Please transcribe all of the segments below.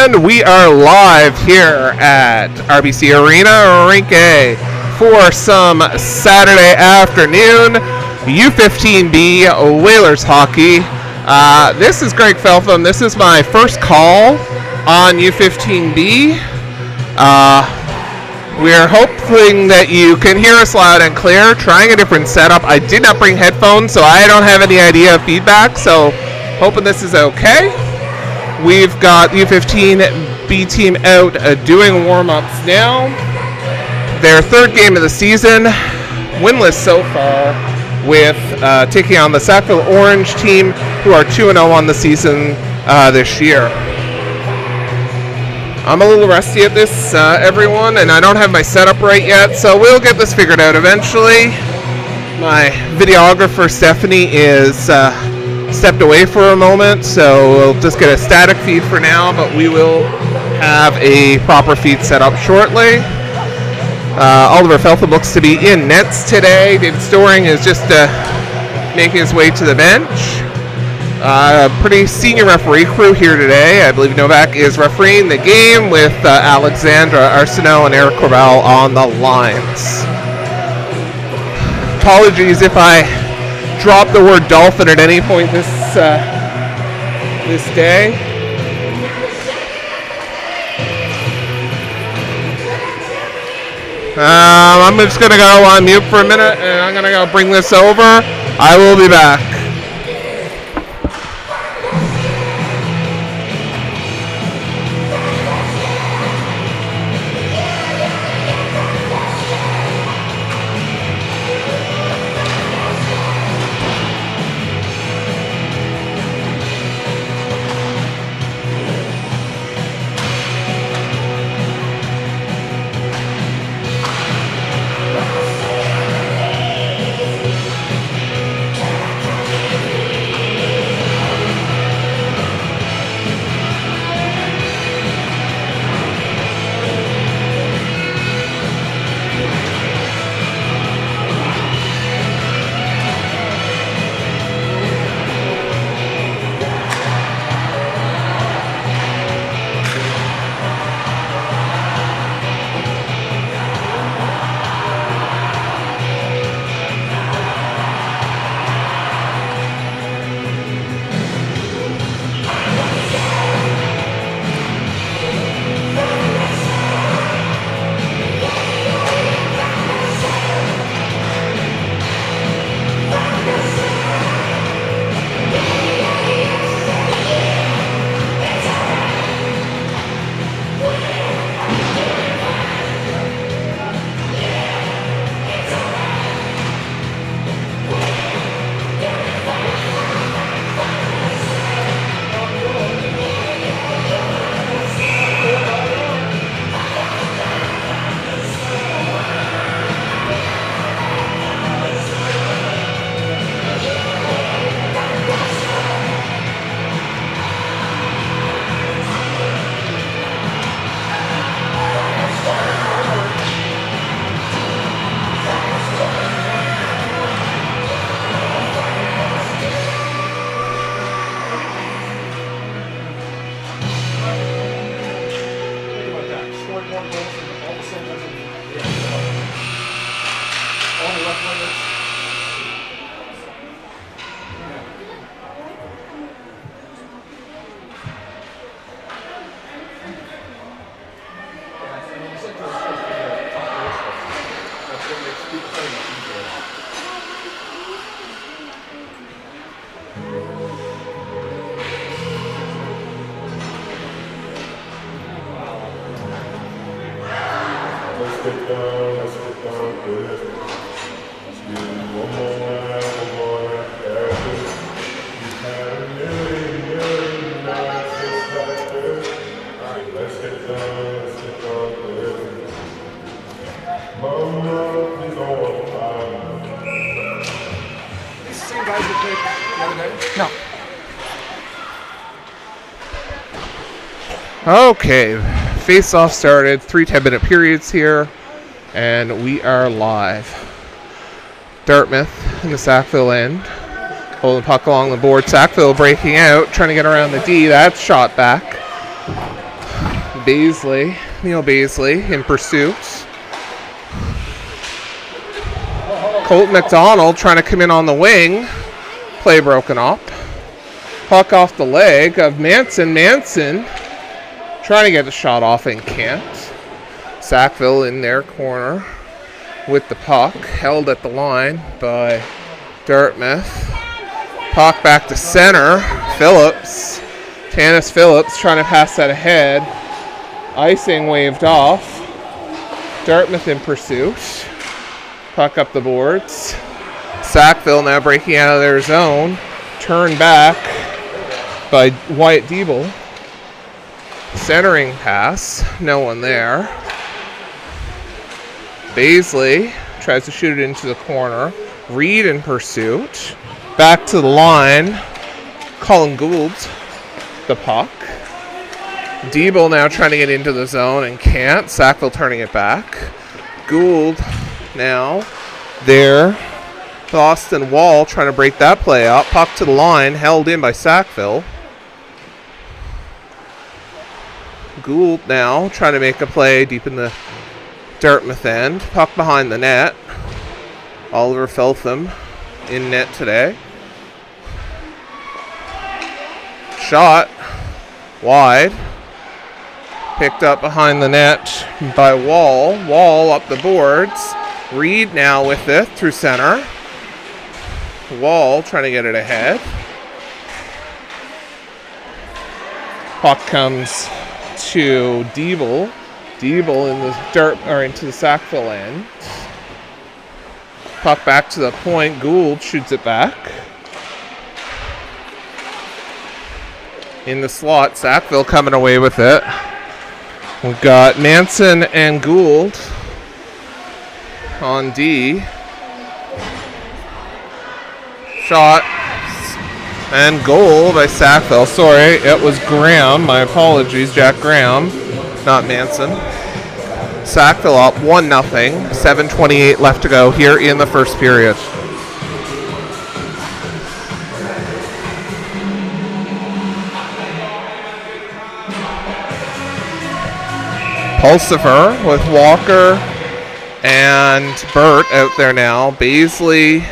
And we are live here at RBC Arena, Rink A, for some Saturday afternoon U15B Whalers hockey. This is Greg Feltham. This is my first call on U15B. We're hoping that you can hear us loud and clear. Trying a different setup. I did not bring headphones, so I don't have any idea of feedback, so hoping this is okay. We've got U15B team out doing warm-ups now. Their third game of the season, winless so far, with taking on the Sackville Orange team, who are 2-0 on the season this year. I'm a little rusty at this, everyone, and I don't have my setup right yet, so we'll get this figured out eventually. My videographer, Stephanie, is stepped away for a moment, so we'll just get a static feed for now, but we will have a proper feed set up shortly. Oliver Feltham looks to be in nets today. David Storing is just making his way to the bench. Pretty senior referee crew here today. I believe Novak is refereeing the game with Alexandra Arsenault and Eric Corval on the lines. Apologies if I drop the word dolphin at any point this day. I'm just going to go on mute for a minute, and I'm going to go bring this over. I will be back. Okay, face-off started, 3 10-minute periods here, and we are live. Dartmouth in the Sackville end, holding the puck along the board. Sackville breaking out, trying to get around the D. That's shot back. Baisley, Neil Baisley in pursuit. Colt McDonald trying to come in on the wing. Play broken up. Puck off the leg of Manson. Manson trying to get the shot off and can't. Sackville in their corner with the puck. Held at the line by Dartmouth. Puck back to center. Phillips. Tanis Phillips trying to pass that ahead. Icing waved off. Dartmouth in pursuit. Puck up the boards. Sackville now breaking out of their zone. Turned back by Wyatt Diebel. Centering pass. No one there. Baisley tries to shoot it into the corner. Reed in pursuit. Back to the line. Colin Gould the puck. Diebel now trying to get into the zone and can't. Sackville turning it back. Gould now there. Boston Wall trying to break that play up. Puck to the line. Held in by Sackville. Gould now trying to make a play deep in the Dartmouth end. Puck behind the net. Oliver Feltham in net today. Shot wide. Picked up behind the net by Wall. Wall up the boards. Reed now with it through center. Wall trying to get it ahead. Puck comes to Diebel. Diebel in the into the Sackville end. Puck back to the point. Gould shoots it back. In the slot, Sackville coming away with it. We've got Manson and Gould on D. Shot and goal by Sackville. Sorry, it was Graham. My apologies, Jack Graham, not Manson. Sackville up 1-0. 7:28 left to go here in the first period. Pulsifer with Walker and Burt out there now. Baisley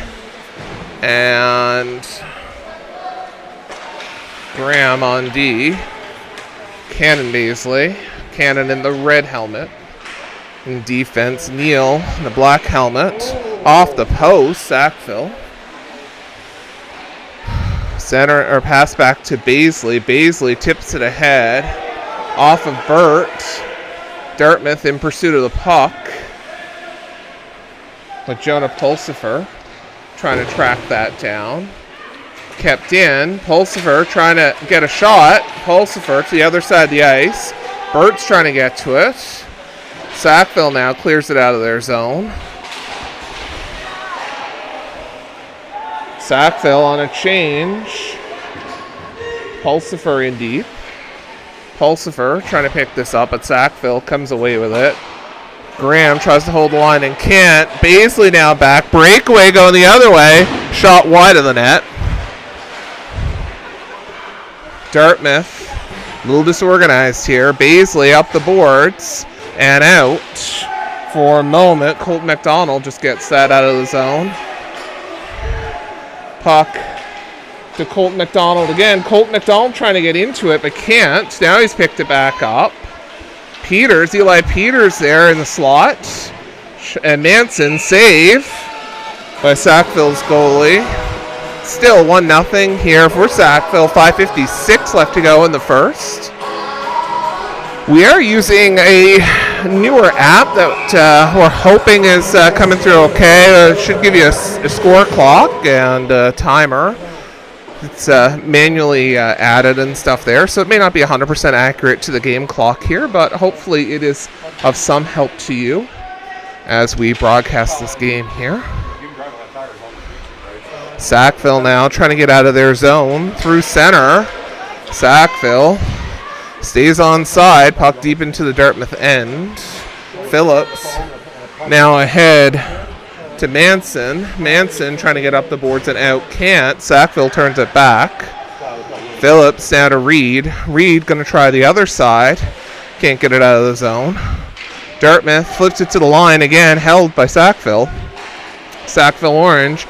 and Graham on D. Cannon Baisley. Cannon in the red helmet. In defense, Neal in the black helmet. Off the post, Sackville. Center or pass back to Baisley. Baisley tips it ahead. Off of Burt. Dartmouth in pursuit of the puck. With Jonah Pulsifer trying to track that down. Kept in. Pulsifer trying to get a shot. Pulsifer to the other side of the ice. Burt's trying to get to it. Sackville now clears it out of their zone. Sackville on a change. Pulsifer in deep. Pulsifer trying to pick this up, but Sackville comes away with it. Graham tries to hold the line and can't. Baisley now back. Breakaway going the other way. Shot wide of the net. Dartmouth, a little disorganized here. Baisley up the boards and out for a moment. Colt McDonald just gets that out of the zone. Puck to Colt McDonald again. Colt McDonald trying to get into it but can't. Now he's picked it back up. Peters, Eli Peters there in the slot. And Manson save by Sackville's goalie. Still 1-0 here for Sackville. 5:56 left to go in the first. We are using a newer app that we're hoping is coming through okay. It should give you a score clock and a timer. It's manually added and stuff there, so it may not be 100% accurate to the game clock here, but hopefully it is of some help to you as we broadcast this game here. Sackville now trying to get out of their zone through center. Sackville stays on side, puck deep into the Dartmouth end. Phillips now ahead to Manson. Manson trying to get up the boards and out. Can't. Sackville turns it back. Phillips now to Reed. Reed going to try the other side. Can't get it out of the zone. Dartmouth flips it to the line again, held by Sackville. Sackville Orange.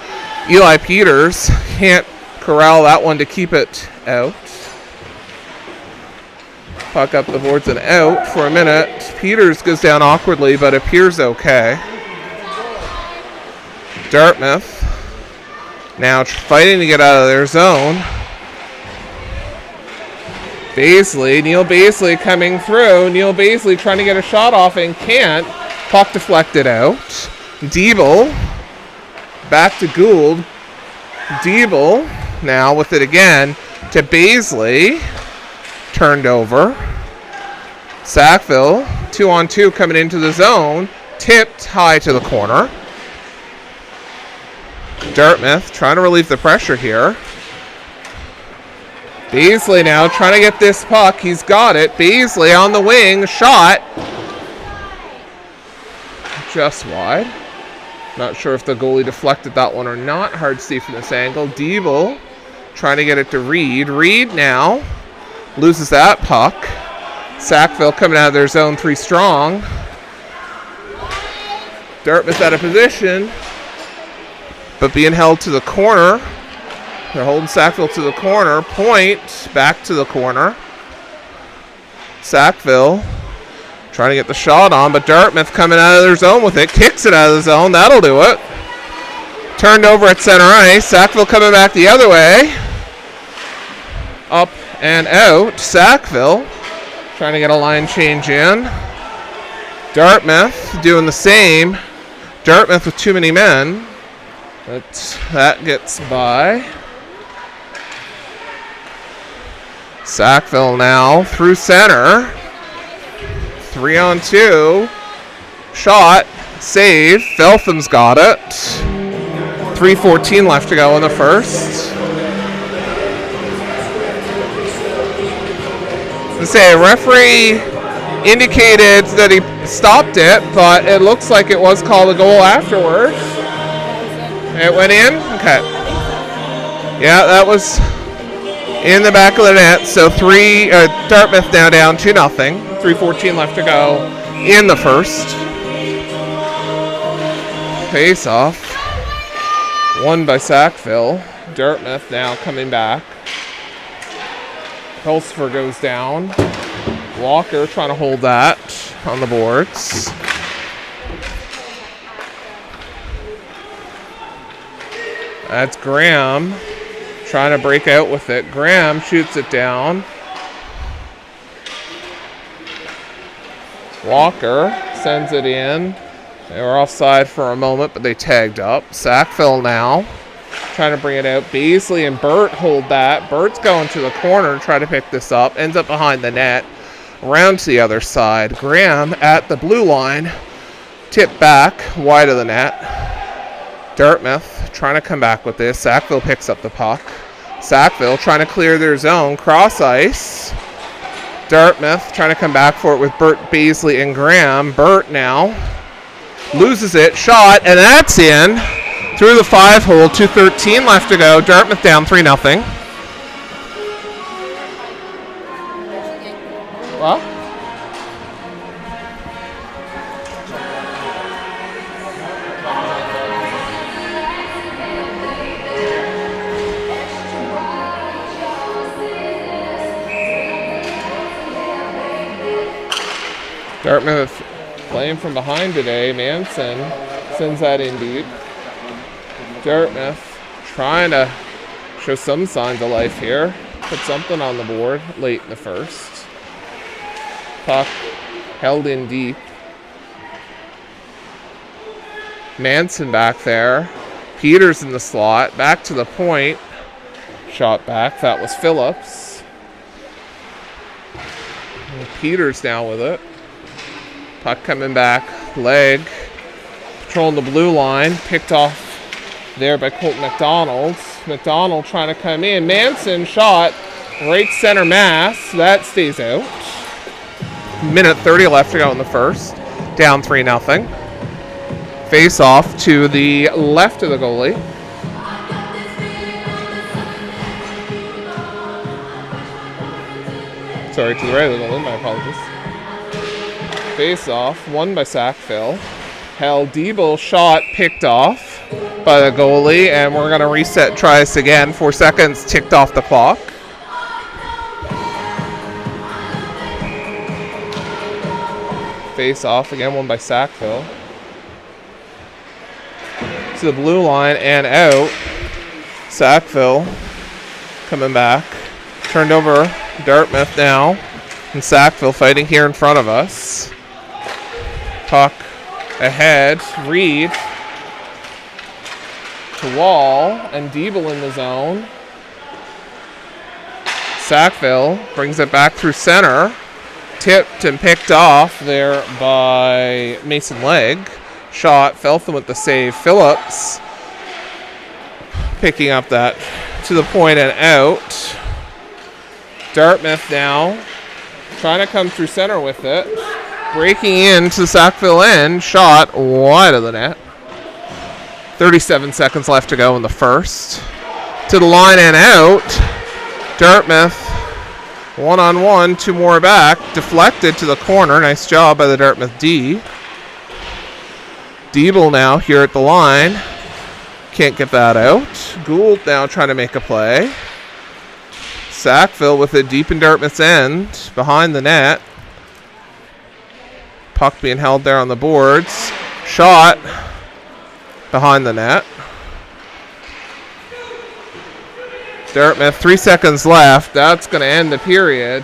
Eli Peters can't corral that one to keep it out. Puck up the boards and out for a minute. Peters goes down awkwardly, but appears okay. Dartmouth now fighting to get out of their zone. Neil Baisley coming through. Neil Baisley trying to get a shot off and can't. Puck deflected out. Diebel back to Gould. Diebel now with it again to Baisley. Turned over. Sackville 2-on-2 coming into the zone. Tipped high to the corner. Dartmouth trying to relieve the pressure here. Baisley now trying to get this puck. He's got it. Baisley on the wing. Shot. Just wide. Not sure if the goalie deflected that one or not. Hard to see from this angle. Diebel trying to get it to Reed. Reed now loses that puck. Sackville coming out of their zone 3 strong. Dartmouth out of position, but being held to the corner. They're holding Sackville to the corner. Point back to the corner. Sackville trying to get the shot on, but Dartmouth coming out of their zone with it. Kicks it out of the zone. That'll do it. Turned over at center ice. Sackville coming back the other way. Up and out. Sackville trying to get a line change in. Dartmouth doing the same. Dartmouth with too many men. But that gets by. Sackville now through center. 3-on-2. Shot. Save. Feltham's got it. 3:14 left to go in the first. A referee indicated that he stopped it, but it looks like it was called a goal afterwards. It went in? Okay. Yeah, that was in the back of the net. So Dartmouth now down 2-0. 3:14 left to go in the first. Face off. Won by Sackville. Dartmouth now coming back. Pulsifer goes down. Walker trying to hold that on the boards. That's Graham trying to break out with it. Graham shoots it down. Walker sends it in. They were offside for a moment, but they tagged up. Sackville now trying to bring it out. Baisley and Burt hold that. Burt's going to the corner to try to pick this up. Ends up behind the net. Around to the other side. Graham at the blue line. Tip back wide of the net. Dartmouth trying to come back with this. Sackville picks up the puck. Sackville trying to clear their zone. Cross ice. Dartmouth trying to come back for it with Burt, Baisley, and Graham. Burt now loses it. Shot, and that's in. Through the 5-hole. 2:13 left to go. Dartmouth down 3-0. What? Dartmouth playing from behind today. Manson sends that in deep. Dartmouth trying to show some signs of life here. Put something on the board late in the first. Puck held in deep. Manson back there. Peters in the slot. Back to the point. Shot back. That was Phillips. And Peters now with it. Puck coming back. Leg. Patrolling the blue line. Picked off there by Colton McDonald. McDonald trying to come in. Manson shot right center mass. That stays out. Minute 30 left to go in the first. Down 3-0. Face off to the left of the goalie. Sorry, to the right of the goalie. My apologies. Face off, won by Sackville. Diebel shot picked off by the goalie, and we're going to reset, try this again. 4 seconds ticked off the clock. Face off again, won by Sackville. To the blue line and out. Sackville coming back. Turned over Dartmouth now. And Sackville fighting here in front of us. Puck ahead. Reed to Wall. And Diebel in the zone. Sackville brings it back through center. Tipped and picked off there by Mason Legg. Shot. Feltham with the save. Phillips picking up that to the point and out. Dartmouth now trying to come through center with it. Breaking into the Sackville end. Shot wide of the net. 37 seconds left to go in the first. To the line and out. Dartmouth one-on-one. 2 more back. Deflected to the corner. Nice job by the Dartmouth D. Diebel now here at the line. Can't get that out. Gould now trying to make a play. Sackville with it deep in Dartmouth's end. Behind the net. Puck being held there on the boards. Shot. Behind the net. Dartmouth, 3 seconds left. That's going to end the period.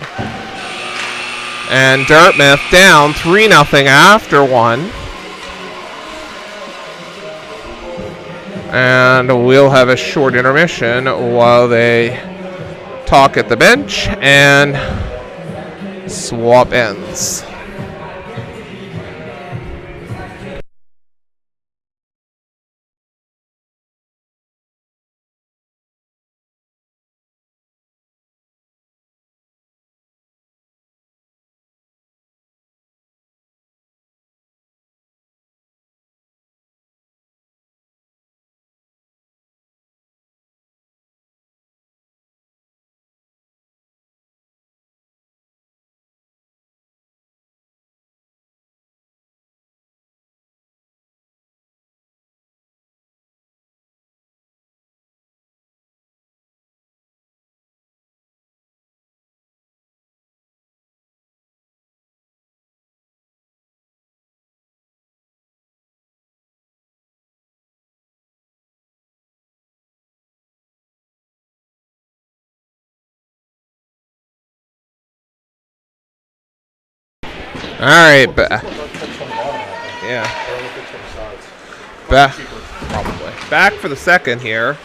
And Dartmouth down 3-0 after 1. And we'll have a short intermission while they talk at the bench and swap ends. All right, yeah. Probably. Back for the second here.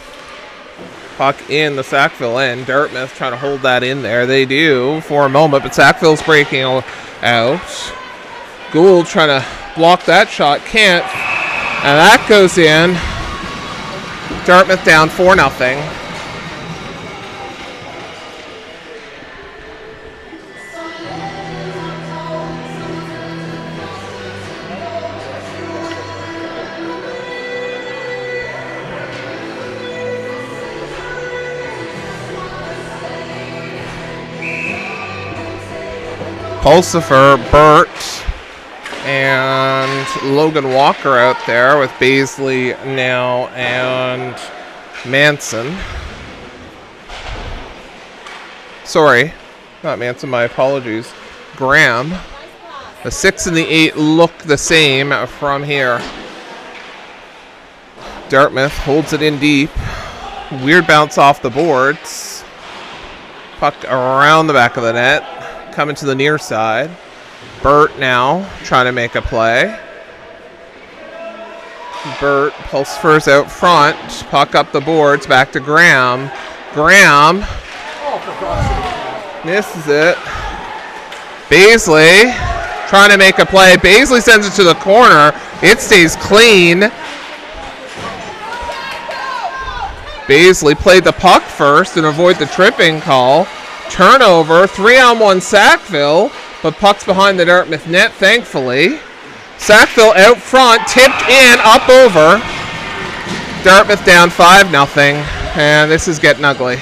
Puck in the Sackville end. Dartmouth trying to hold that in there. They do for a moment, but Sackville's breaking out. Gould trying to block that shot. Can't. And that goes in. Dartmouth down 4-0. Pulsifer, Burt, and Logan Walker out there with Baisley now and Manson. Sorry, not Manson, my apologies. Graham. The 6 and the 8 look the same from here. Dartmouth holds it in deep. Weird bounce off the boards. Puck around the back of the net. Coming to the near side. Burt now trying to make a play. Burt Pulsifers out front. Puck up the boards. Back to Graham. Graham misses it. Baisley trying to make a play. Baisley sends it to the corner. It stays clean. Baisley played the puck first and avoid the tripping call. Turnover, 3-on-1 Sackville, but puck's behind the Dartmouth net, thankfully. Sackville out front, tipped in, up over. Dartmouth down 5-0, and this is getting ugly.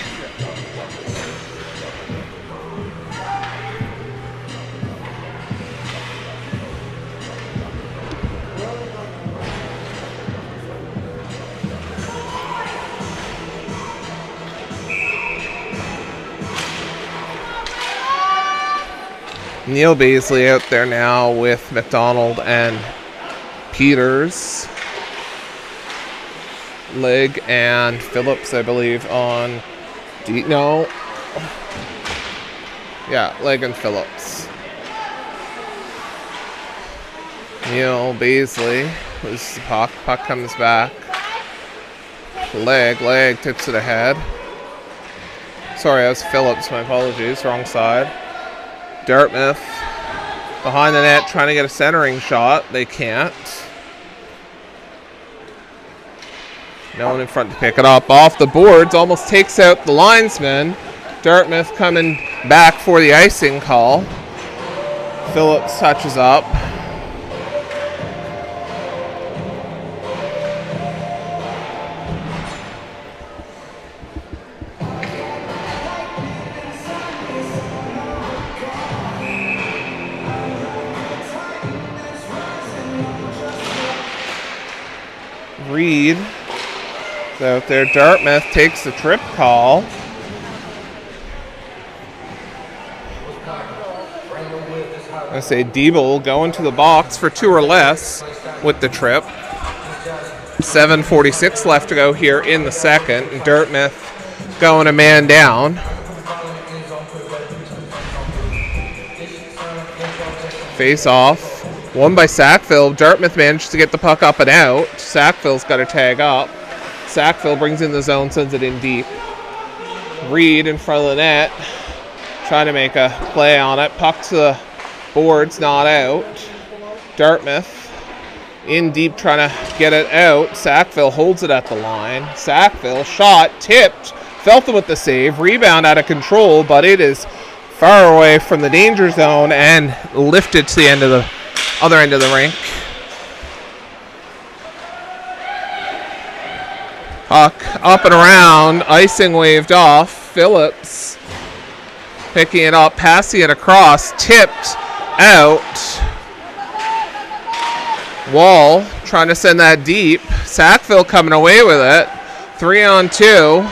Neil Baisley out there now with McDonald and Peters. Legg and Phillips, I believe, on no. Yeah, Legg and Phillips. Neil Baisley loses the puck. Puck comes back. Legg tips it ahead. Sorry, that was Phillips. My apologies. Wrong side. Dartmouth behind the net trying to get a centering shot. They can't. No one in front to pick it up. Off the boards. Almost takes out the linesman. Dartmouth coming back for the icing call. Phillips touches up. Reed is out there. Dartmouth takes the trip call. I say Diebel going to the box for 2 or less with the trip. 7:46 left to go here in the second. And Dartmouth going a man down. Face off. Won by Sackville. Dartmouth managed to get the puck up and out. Sackville's got to tag up. Sackville brings in the zone, sends it in deep. Reed in front of the net. Trying to make a play on it. Puck to the boards, not out. Dartmouth in deep trying to get it out. Sackville holds it at the line. Sackville shot, tipped. Feltham with the save. Rebound out of control, but it is far away from the danger zone and lifted to the end of the other end of the rink. Puck up and around. Icing waved off. Phillips picking it up, passing it across. Tipped out. Wall trying to send that deep. Sackville coming away with it. 3-on-2.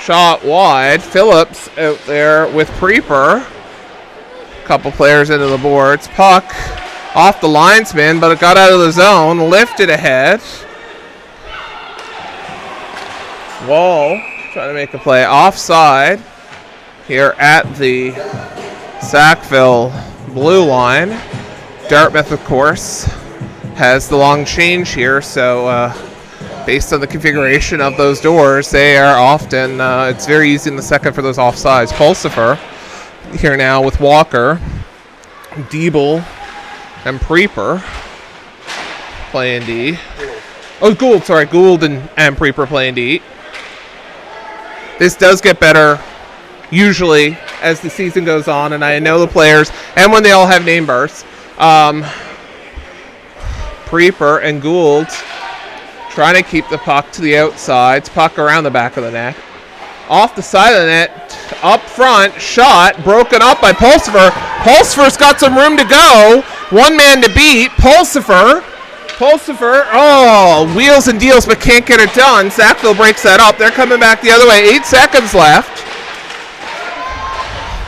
Shot wide. Phillips out there with Preeper. Couple players into the boards. Puck off the linesman, but it got out of the zone. Lifted ahead. Wall trying to make a play offside here at the Sackville blue line. Dartmouth, of course, has the long change here, so based on the configuration of those doors, they are often, it's very easy in the second for those offsides. Pulsifer here now with Walker, Diebel, and Preeper playing D. Oh, Gould, sorry. Gould and Preeper playing D. This does get better usually as the season goes on, and I know the players, and when they all have name bursts. Preeper and Gould trying to keep the puck to the outsides. Puck around the back of the net. Off the side of the net, up front, shot, broken up by Pulsifer. Pulsifer's got some room to go. One man to beat. Pulsifer, wheels and deals, but can't get it done. Sackville breaks that up. They're coming back the other way. 8 seconds left.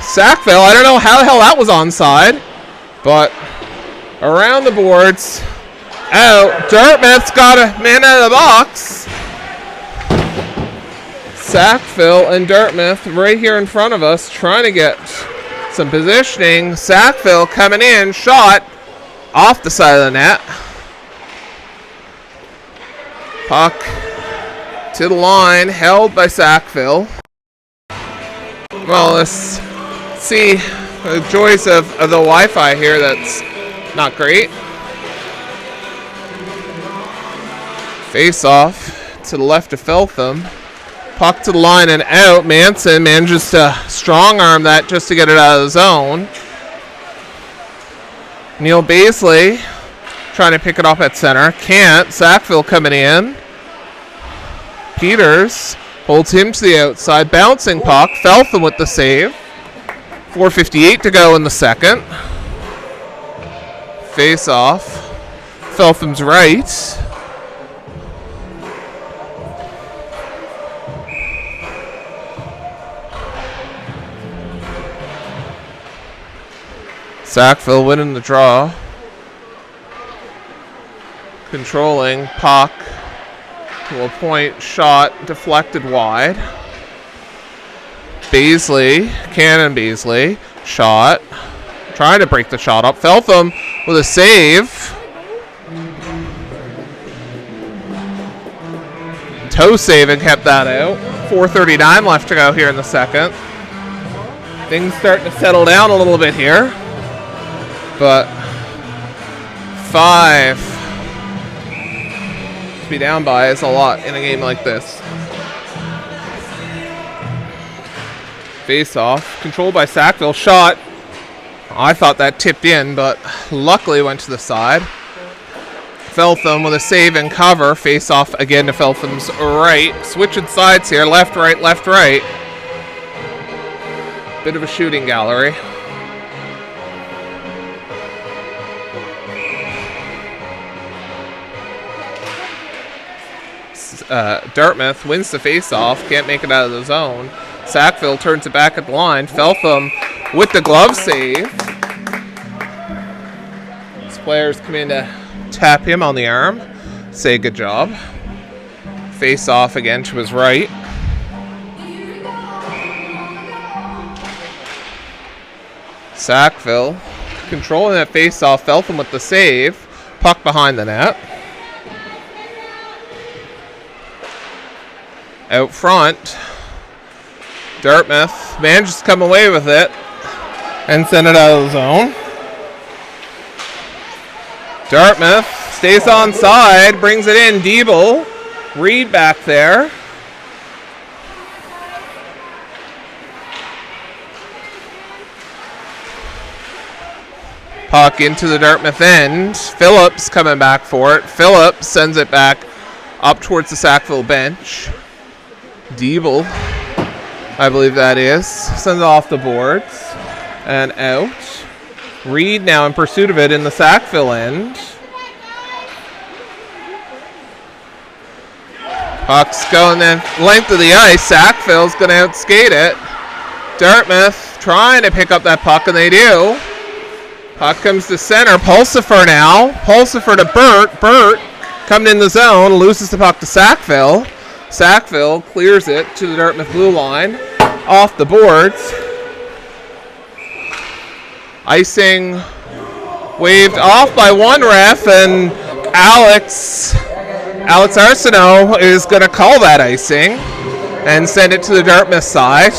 Sackville, I don't know how the hell that was onside, but around the boards, out. Dartmouth's got a man out of the box. Sackville and Dartmouth right here in front of us trying to get some positioning. Sackville coming in, shot off the side of the net. Puck to the line, held by Sackville. Well, let's see the joys of the Wi-Fi here. That's not great. Face off to the left of Feltham. Puck to the line and out. Manson manages to strong arm that just to get it out of the zone. Neil Baisley trying to pick it up at center. Can't. Sackville coming in. Peters holds him to the outside. Bouncing puck. Feltham with the save. 4:58 to go in the second. Face off. Feltham's right. Sackville winning the draw. Controlling puck to a point, shot deflected wide. Beasley, Cannon Beasley, shot. Trying to break the shot up. Feltham with a save. Toe save and kept that out. 4:39 left to go here in the second. Things starting to settle down a little bit here. But 5 to be down by is a lot in a game like this. Face off, controlled by Sackville. Shot. I thought that tipped in, but luckily went to the side. Feltham with a save and cover. Face off again to Feltham's right. Switching sides here. Left, right, left, right. Bit of a shooting gallery. Dartmouth wins the face-off. Can't make it out of the zone. Sackville turns it back at the line. Feltham with the glove save. These players come in to tap him on the arm. Say good job. Face off again to his right. Sackville controlling that face off. Feltham with the save. Puck behind the net. Out front. Dartmouth manages to come away with it and send it out of the zone. Dartmouth stays on side, brings it in. Diebel, Reed back there. Puck into the Dartmouth end. Phillips coming back for it. Phillips sends it back up towards the Sackville bench. Diebel, I believe that is, sends it off the boards and out. Reed now in pursuit of it in the Sackville end. Puck's going the length of the ice. Sackville's going to outskate it. Dartmouth trying to pick up that puck, and they do. Puck comes to center. Pulsifer now. Pulsifer to Burt. Burt coming in the zone. Loses the puck to Sackville. Sackville clears it to the Dartmouth blue line. Off the boards. Icing waved off by one ref, and Alex Arsenault is going to call that icing and send it to the Dartmouth side.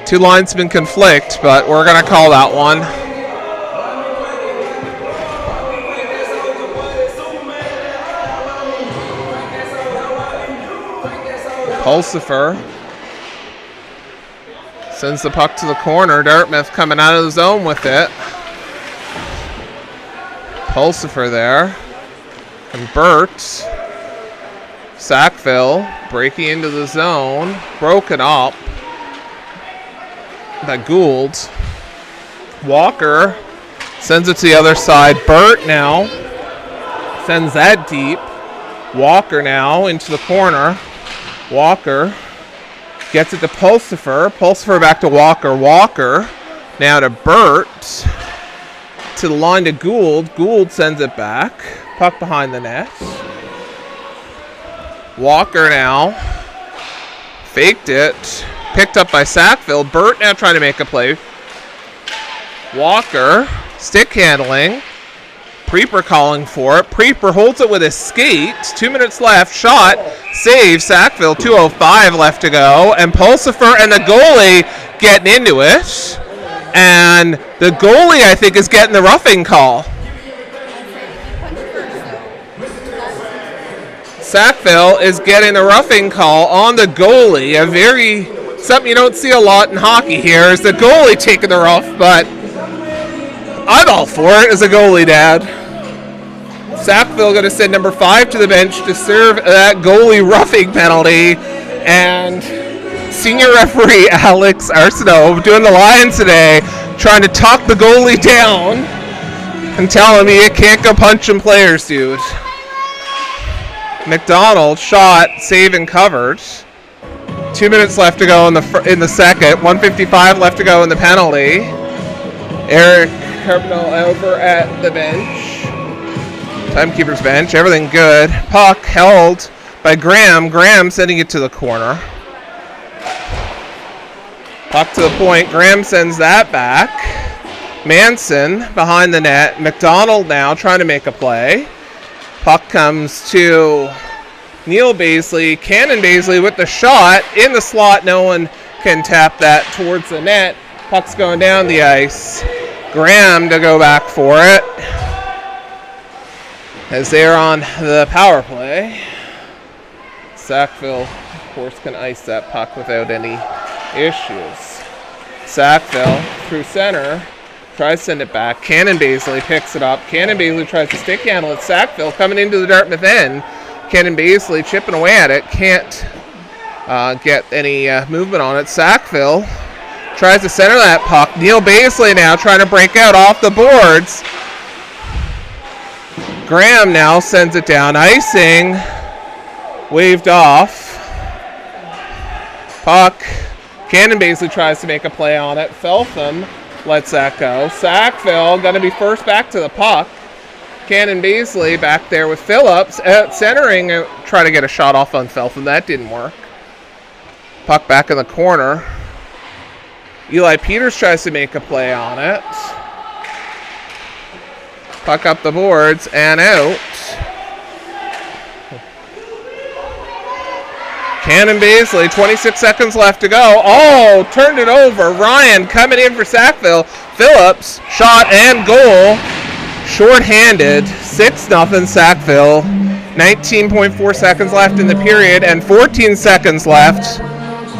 Two linesmen conflict, but we're going to call that one. Pulsifer sends the puck to the corner. Dartmouth coming out of the zone with it. Pulsifer there. And Burt. Sackville breaking into the zone. Broken up by Gould. Walker sends it to the other side. Burt now sends that deep. Walker now into the corner. Walker gets it to Pulsifer. Pulsifer back to Walker. Walker now to Burt. To the line to Gould. Gould sends it back. Puck behind the net. Walker now. Faked it. Picked up by Sackville. Burt now trying to make a play. Walker. Stick handling. Preeper calling for it. Preeper holds it with his skate. 2 minutes left. Shot. Save. Sackville. 2:05 left to go. And Pulsifer and the goalie getting into it. And the goalie, I think, is getting the roughing call. Sackville is getting the roughing call on the goalie. Something you don't see a lot in hockey here is the goalie taking the rough, but I'm all for it as a goalie, Dad. Sackville going to send number 5 to the bench to serve that goalie roughing penalty. And senior referee Alex Arsenault doing the Lions today, trying to talk the goalie down and telling me you can't go punching players, dude. McDonald shot, save and covered. 2 minutes left to go in the second. 1:55 left to go in the penalty. Eric Carpenter over at the bench. Timekeeper's bench. Everything good. Puck held by Graham. Graham sending it to the corner. Puck to the point. Graham sends that back. Manson behind the net. McDonald now trying to make a play. Puck comes to Neil Baisley. Cannon Baisley with the shot in the slot. No one can tap that towards the net. Puck's going down the ice. Graham to go back for it as they're on the power play. Sackville, of course, can ice that puck without any issues. Sackville through center. Tries to send it back. Cannon Baisley picks it up. Cannon Baisley tries to stick handle it. Sackville coming into the Dartmouth end. Cannon Baisley chipping away at it. Can't get any movement on it. Sackville tries to center that puck. Neil Baisley now trying to break out off the boards. Graham now sends it down. Icing. Waved off. Puck. Cannon Baisley tries to make a play on it. Feltham lets that go. Sackville going to be first back to the puck. Cannon Baisley back there with Phillips centering, try to get a shot off on Feltham. That didn't work. Puck back in the corner. Eli Peters tries to make a play on it. Puck up the boards and out. Cannon Baisley, 26 seconds left to go. Oh, turned it over. Ryan coming in for Sackville. Phillips, shot and goal. Short-handed, 6-0 Sackville. 19.4 seconds left in the period and 14 seconds left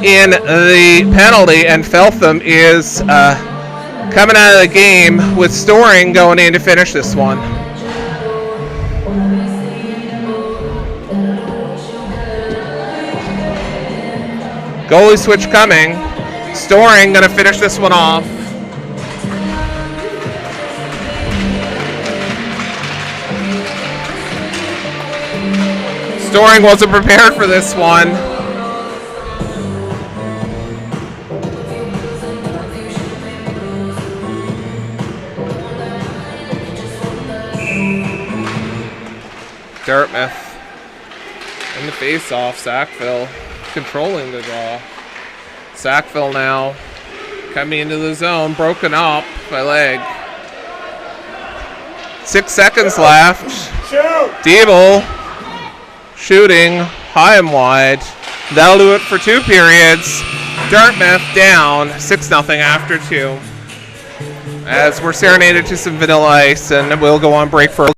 in the penalty. And Feltham is coming out of the game with Storing going in to finish this one. Goalie switch coming. Storing going to finish this one off. Storing wasn't prepared for this one. Dartmouth in the face-off. Sackville controlling the draw. Sackville now coming into the zone, broken up by leg. 6 seconds left. Diebel shooting high and wide. That'll do it for 2 periods. Dartmouth down 6-0 after 2. As we're serenaded to some Vanilla Ice, and we'll go on break for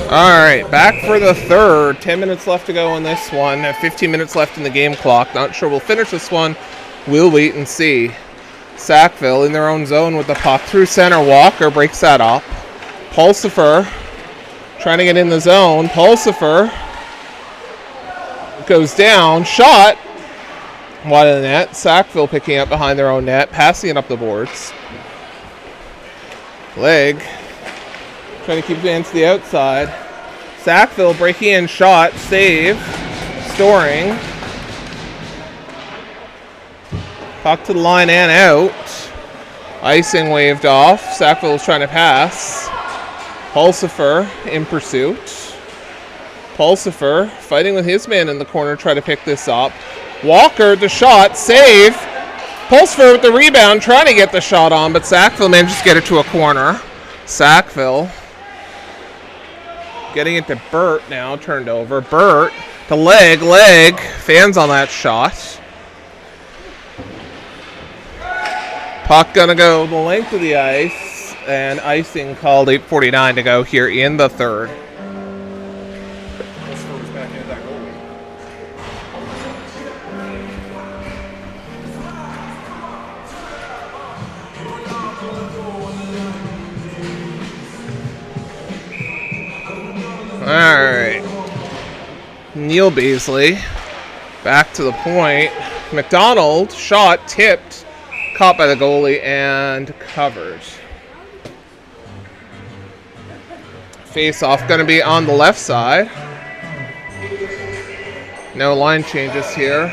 Alright, back for the third. 10 minutes left to go in this one. 15 minutes left in the game clock. Not sure we'll finish this one. We'll wait and see. Sackville in their own zone with the puck through center. Walker breaks that up. Pulsifer trying to get in the zone. Pulsifer goes down. Shot wide of the net. Sackville picking up behind their own net. Passing it up the boards. Leg trying to keep it into the outside. Sackville breaking in, shot, save, Storing. Puck to the line and out. Icing waved off. Sackville is trying to pass. Pulsifer in pursuit. Pulsifer fighting with his man in the corner, try to pick this up. Walker, the shot, save. Pulsifer with the rebound, trying to get the shot on, but Sackville manages to get it to a corner. Sackville getting it to Burt now, turned over. Burt to leg, fans on that shot. Puck gonna go the length of the ice, and icing called. 8:49 to go here in the third. Alright. Neil Beasley back to the point. McDonald shot tipped, caught by the goalie and covered. Face off going to be on the left side. No line changes here.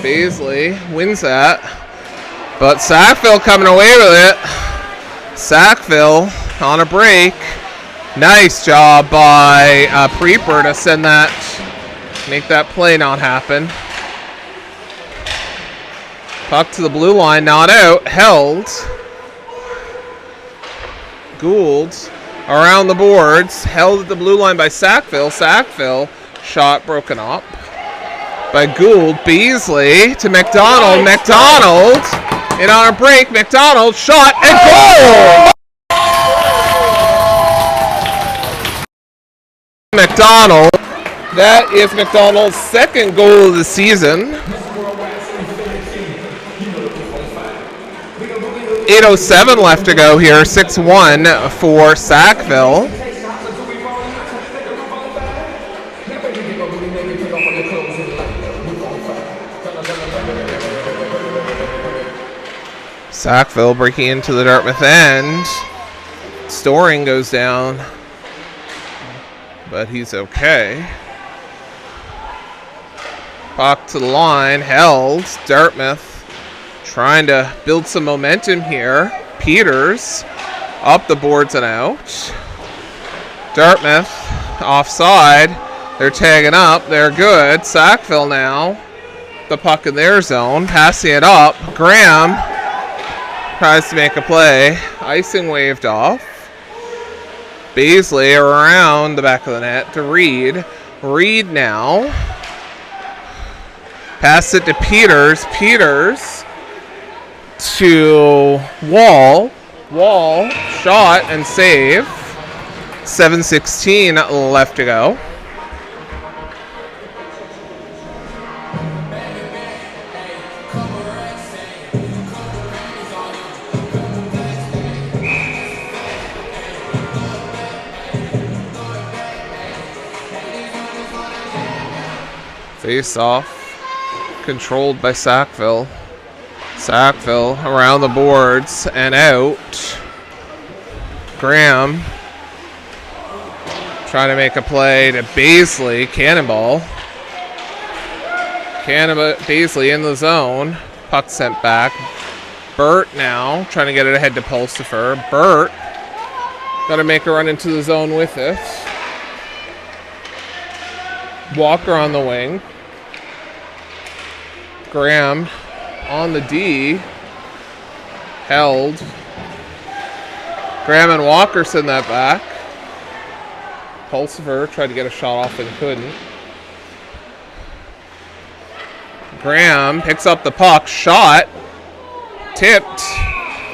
Beasley wins that, but Sackville coming away with it. Sackville on a break. Nice job by Preeper to send that, make that play not happen. Puck to the blue line, not out, held. Gould around the boards, held at the blue line by Sackville. Sackville, shot broken up by Gould. Beasley to McDonald. McDonald, and on a break, McDonald, shot, and goal! McDonald. That is McDonald's second goal of the season. 8:07 left to go here. 6-1 for Sackville. Sackville breaking into the Dartmouth end. Storing goes down, but he's okay. Puck to the line, held. Dartmouth trying to build some momentum here. Peters up the boards and out. Dartmouth offside. They're tagging up. They're good. Sackville now. The puck in their zone. Passing it up. Graham tries to make a play. Icing waved off. Beasley around the back of the net to Reed. Reed now. Pass it to Peters. Peters to Wall. Wall, shot and save. 7:16 left to go. Face off, controlled by Sackville. Sackville around the boards and out. Graham trying to make a play to Beasley. Cannonball. Beasley in the zone. Puck sent back. Burt now trying to get it ahead to Pulsifer. Burt got to make a run into the zone with it. Walker on the wing. Graham on the D. Held. Graham and Walker send that back. Pulsifer tried to get a shot off and couldn't. Graham picks up the puck. Shot. Tipped.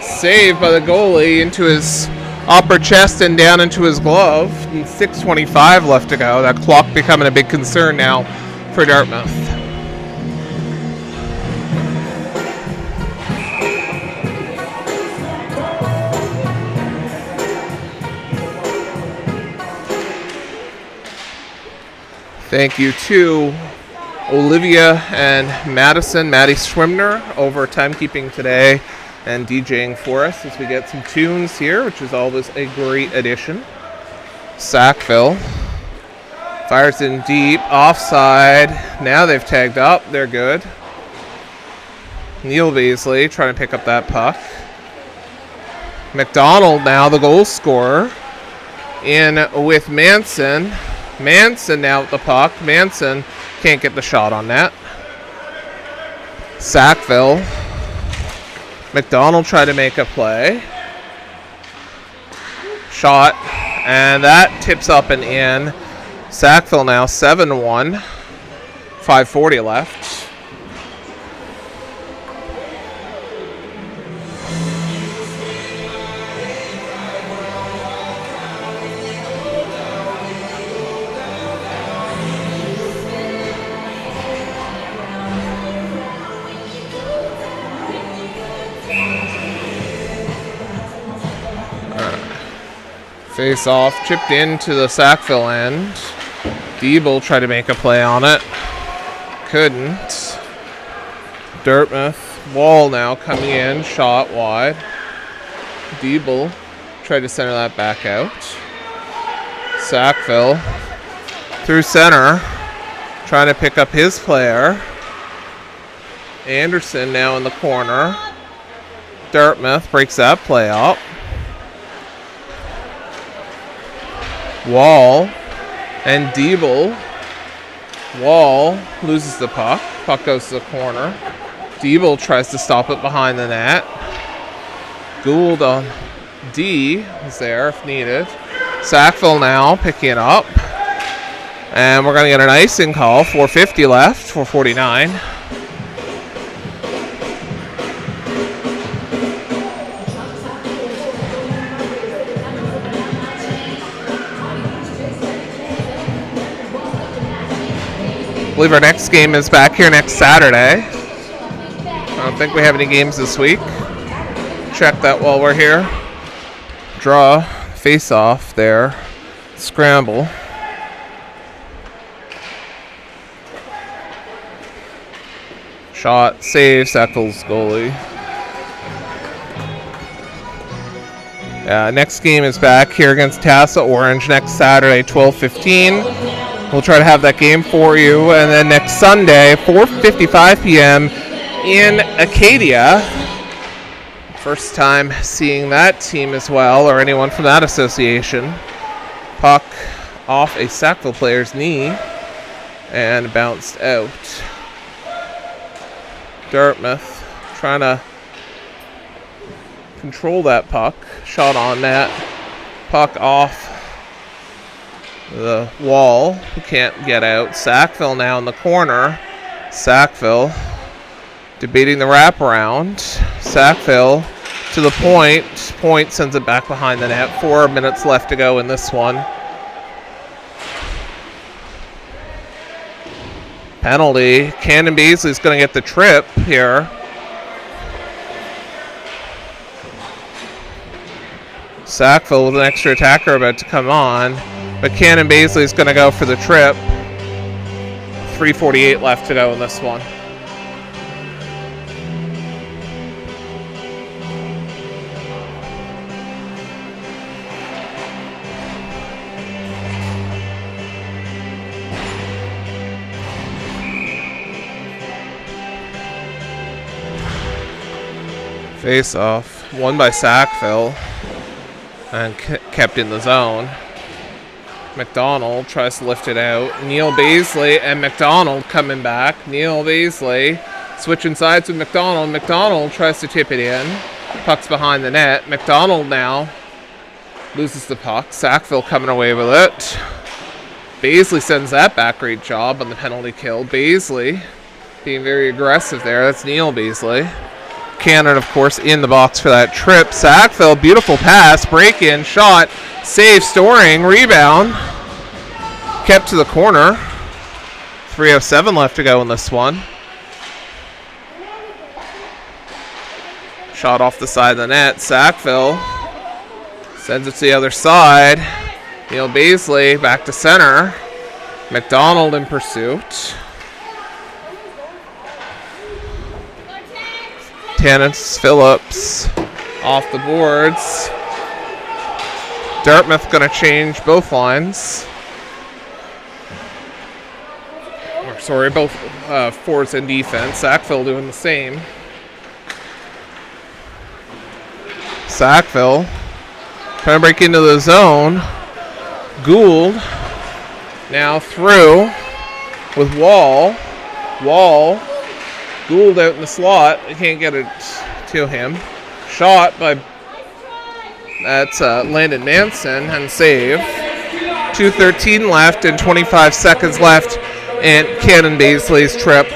Saved by the goalie into his upper chest and down into his glove. And 6:25 left to go. That clock becoming a big concern now for Dartmouth. Thank you to Olivia and Maddie Schwimner over timekeeping today and DJing for us as we get some tunes here, which is always a great addition. Sackville fires in deep, offside. Now they've tagged up. They're good. Neil Beasley trying to pick up that puck. McDonald now the goal scorer in with Manson. Manson now with the puck. Manson can't get the shot on that. Sackville. McDonald tried to make a play. Shot. And that tips up and in. Sackville now 7-1. 5:40 left. Face off, chipped into the Sackville end. Diebel tried to make a play on it. Couldn't. Dartmouth. Wall now coming in, shot wide. Diebel tried to center that back out. Sackville through center, trying to pick up his player. Anderson now in the corner. Dartmouth breaks that play up. Wall and Diebel. Wall loses the puck. Puck goes to the corner. Diebel tries to stop it behind the net. Gould on D is there if needed. Sackville now picking it up. And we're going to get an icing call. 4:50 left, 4:49. I believe our next game is back here next Saturday. I don't think we have any games this week. Check that while we're here. Draw, face off there. Scramble. Shot, save, Sackville's goalie. Next game is back here against Sackville Orange next Saturday, 12:15. We'll try to have that game for you. And then next Sunday, 4:55 p.m. in Acadia. First time seeing that team as well, or anyone from that association. Puck off a Sackville player's knee and bounced out. Dartmouth trying to control that puck. Shot on net. Puck off the wall. Who can't get out. Sackville now in the corner. Sackville debating the wraparound. Sackville to the point. Point sends it back behind the net. 4 minutes left to go in this one. Penalty. Cannon Beasley's going to get the trip here. Sackville with an extra attacker about to come on. But Cannon Beasley's going to go for the trip. 3:48 left to go in this one. Face off, won by Sackville and kept in the zone. McDonald tries to lift it out. Neil Beasley and McDonald coming back. Neil Beasley switching sides with McDonald. McDonald tries to tip it in. Puck's behind the net. McDonald now loses the puck. Sackville coming away with it. Beasley sends that back. Great job on the penalty kill. Beasley being very aggressive there. That's Neil Beasley. Cannon, of course, in the box for that trip. Sackville, beautiful pass, break in, shot, save, Storing, rebound. Kept to the corner. 3:07 left to go in this one. Shot off the side of the net. Sackville sends it to the other side. Neil Beasley back to center. McDonald in pursuit. Tanis Phillips off the boards. Dartmouth going to change both lines. Or sorry, both forwards and defense. Sackville doing the same. Sackville trying to break into the zone. Gould now through with Wall. Wall Gould out in the slot. I can't get it to him. Shot by Landon Manson and save. 2:13 left and 25 seconds left. And Cannon Baisley's trip.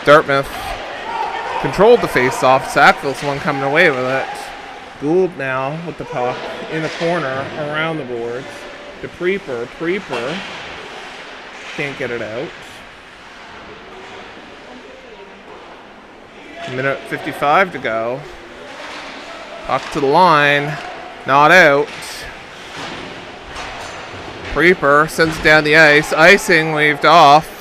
Dartmouth controlled the face-off. Sackville's one coming away with it. Gould now with the puck in the corner around the boards. To Preeper. Preeper can't get it out. Minute 55 to go. Puck to the line. Not out. Preeper sends it down the ice. Icing waved off.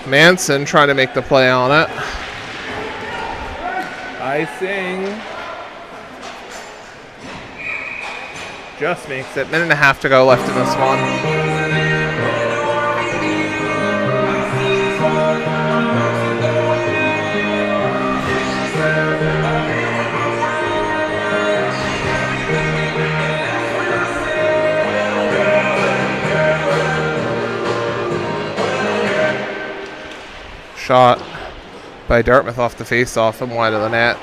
Manson trying to make the play on it. Icing. Just makes it. Minute and a half to go left in this one. Shot by Dartmouth off the face-off and wide of the net.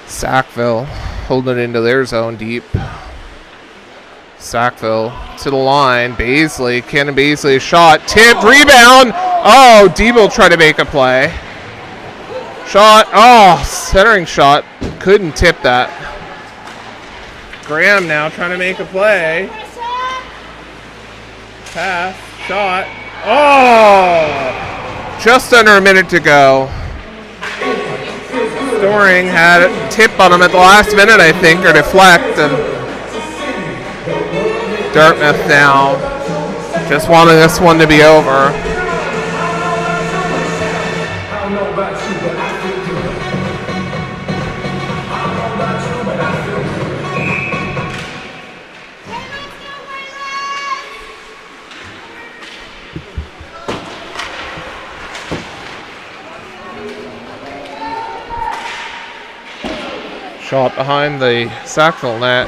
Sackville holding it into their zone deep. Sackville to the line. Baisley, Cannon Baisley shot, tipped, rebound. Oh, Debo tried to make a play. Shot, oh, centering shot. Couldn't tip that. Graham now trying to make a play. Pass, shot. Oh! Just under a minute to go. Storing had a tip on him at the last minute, I think, or deflect, and Dartmouth now just wanting this one to be over. Shot behind the Sackville net.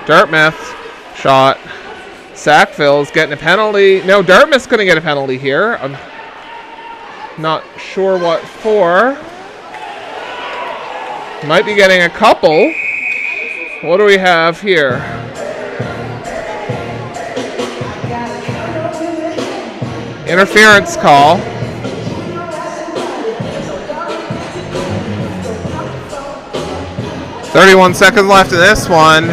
Dartmouth shot. Sackville's getting a penalty. No, Dartmouth's going to get a penalty here. I'm not sure what for. Might be getting a couple. What do we have here? Interference call. 31 seconds left in this one,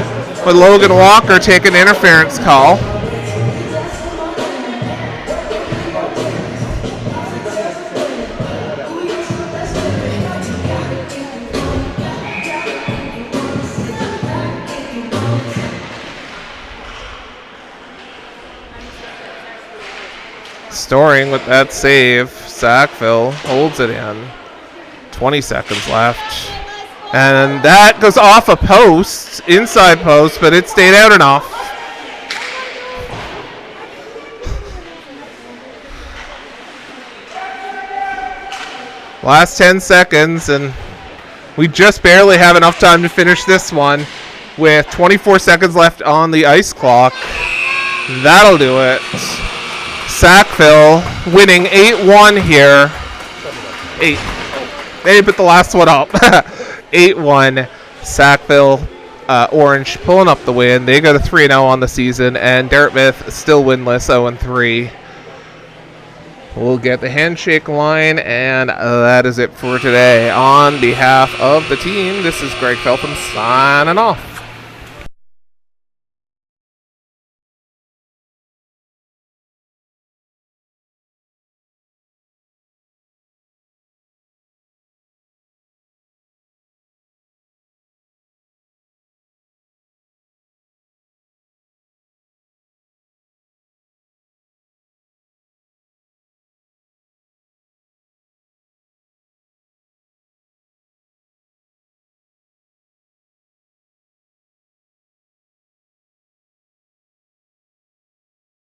with Logan Walker taking an interference call. Storing with that save. Sackville holds it in. 20 seconds left. And that goes off a post, inside post, but it stayed out enough. Last 10 seconds, and we just barely have enough time to finish this one with 24 seconds left on the ice clock. That'll do it. Sackville winning 8-1 here. 8. They put the last one up. 8-1. Sackville Orange pulling up the win. They got a 3-0 on the season, and Dartmouth still winless, 0-3. We'll get the handshake line, and that is it for today. On behalf of the team, this is Greg Feltham signing off.